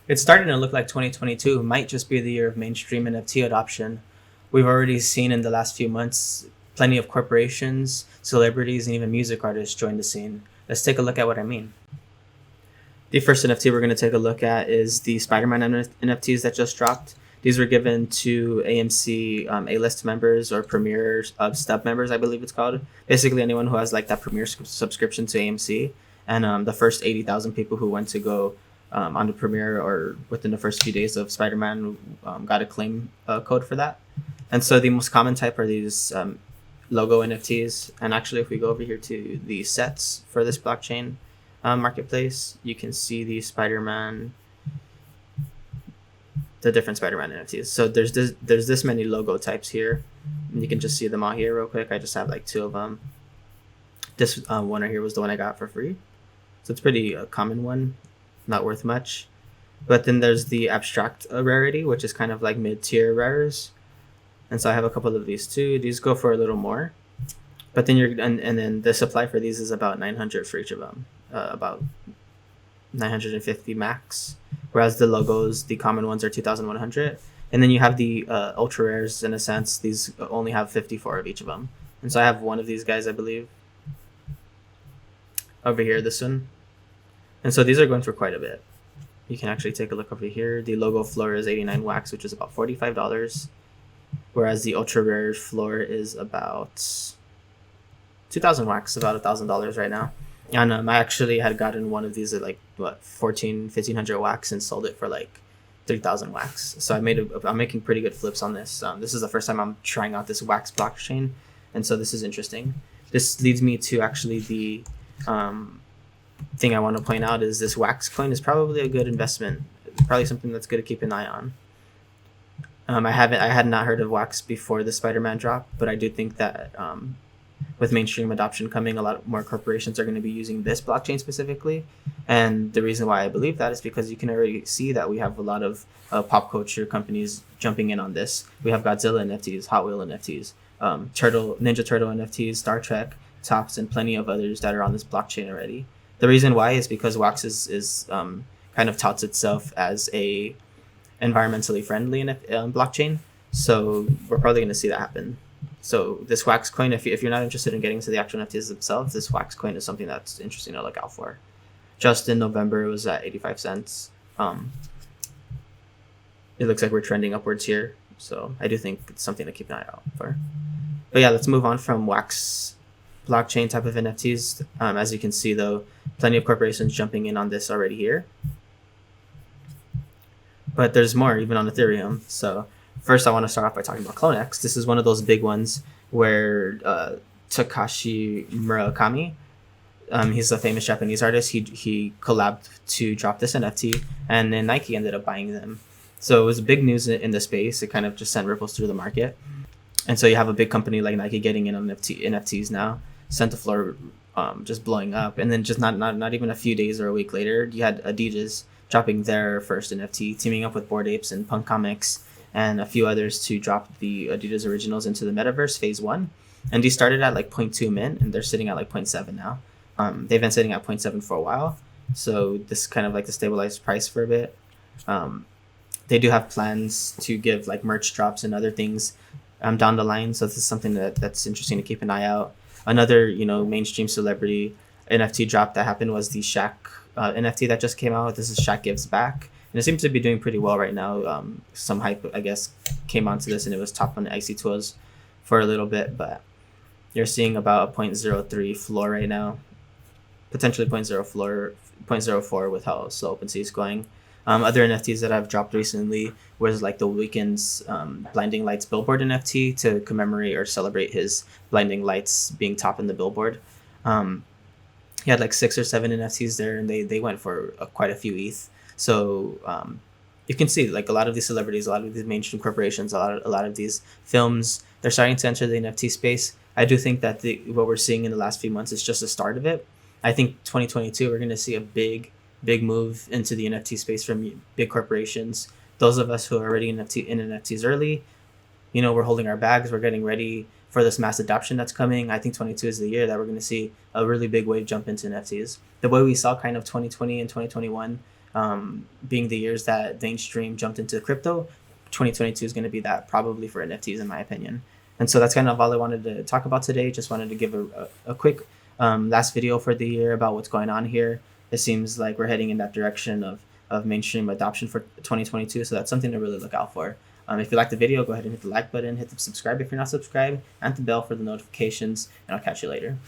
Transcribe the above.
It's starting to look like 2022 might just be the year of mainstream NFT adoption. We've already seen in the last few months plenty of corporations, celebrities, and even music artists join the scene. Let's take a look at what I mean. The first NFT we're going to take a look at is the Spiderman NFTs that just dropped. These were given to AMC A-list members or Premier stub members, I believe it's called. Basically, anyone who has like that Premier subscription to AMC, and the first 80,000 people who went to go on the premiere or within the first few days of Spider-Man got a claim code for that. And so the most common type are these logo NFTs. And actually, if we go over here to the sets for this blockchain marketplace, you can see the different Spider-Man NFTs. So there's this many logo types here. And you can just see them all here real quick. I just have like 2 of them. This one right here was the one I got for free. So it's pretty common one, not worth much. But then there's the abstract rarity, which is kind of like mid-tier rares. And so I have a couple of these too. These go for a little more. But then and then the supply for these is about 900 for each of them. About 950 max. Whereas the logos, the common ones are 2,100. And then you have the ultra rares in a sense. These only have 54 of each of them. And so I have one of these guys, I believe. Over here, this one. And so these are going for quite a bit. You can actually take a look over here. The logo floor is 89 wax, which is about $45. Whereas the ultra rare floor is about 2,000 wax, about $1,000 right now. And I actually had gotten one of these at like what 1,500 wax and sold it for like 3,000 wax. So I'm making pretty good flips on this. This is the first time I'm trying out this wax blockchain, and so this is interesting. This leads me to actually the thing I want to point out is this wax coin is probably a good investment. Probably something that's good to keep an eye on. I had not heard of wax before the Spider-Man drop, but I do think that with mainstream adoption coming, a lot more corporations are going to be using this blockchain specifically. And the reason why I believe that is because you can already see that we have a lot of pop culture companies jumping in on this. We have Godzilla NFTs, Hot Wheel NFTs, Ninja Turtle NFTs, Star Trek, Topps, and plenty of others that are on this blockchain already. The reason why is because Wax is kind of touts itself as a environmentally friendly blockchain. So we're probably going to see that happen. So this wax coin, if you're not interested in getting to the actual NFTs themselves, this wax coin is something that's interesting to look out for. Just in November, it was at 85 cents. It looks like we're trending upwards here. So I do think it's something to keep an eye out for. But yeah, let's move on from wax blockchain type of NFTs. As you can see, though, plenty of corporations jumping in on this already here. But there's more even on Ethereum. So first, I want to start off by talking about CloneX. This is one of those big ones where Takashi Murakami, he's a famous Japanese artist. He collabed to drop this NFT, and then Nike ended up buying them. So it was big news in the space. It kind of just sent ripples through the market. And so you have a big company like Nike getting in on NFTs now, sent the floor just blowing up. And then just not even a few days or a week later, you had Adidas dropping their first NFT, teaming up with Bored Apes and Punk Comics and a few others to drop the Adidas originals into the metaverse phase 1. And these started at like 0.2 mint, and they're sitting at like 0.7 now. They've been sitting at 0.7 for a while. So this is kind of like the stabilized price for a bit. They do have plans to give like merch drops and other things down the line. So this is something that's interesting to keep an eye out. Another, mainstream celebrity NFT drop that happened was the Shaq NFT that just came out. This is Shaq Gives Back. And it seems to be doing pretty well right now. Some hype, I guess, came onto this, and it was top on the Icy Tools for a little bit. But you're seeing about a 0.03 floor right now. Potentially 0.04 with how slow OpenSea is going. Other NFTs that I've dropped recently was like the Weeknd's Blinding Lights Billboard NFT to commemorate or celebrate his Blinding Lights being top in the Billboard. He had like 6 or 7 NFTs there, and they went for quite a few ETH. So you can see like a lot of these celebrities, a lot of these mainstream corporations, a lot of these films, they're starting to enter the NFT space. I do think that what we're seeing in the last few months is just the start of it. I think 2022, we're going to see a big move into the NFT space from big corporations. Those of us who are already in NFTs early, we're holding our bags. We're getting ready for this mass adoption that's coming. I think 22 is the year that we're going to see a really big wave jump into NFTs. The way we saw kind of 2020 and 2021 being the years that mainstream jumped into crypto, 2022 is going to be that probably for NFTs, in my opinion. And so that's kind of all I wanted to talk about today. Just wanted to give a quick last video for the year about what's going on here. It seems like we're heading in that direction of mainstream adoption for 2022. So that's something to really look out for. If you like the video, go ahead and hit the like button, hit the subscribe if you're not subscribed, and the bell for the notifications, and I'll catch you later.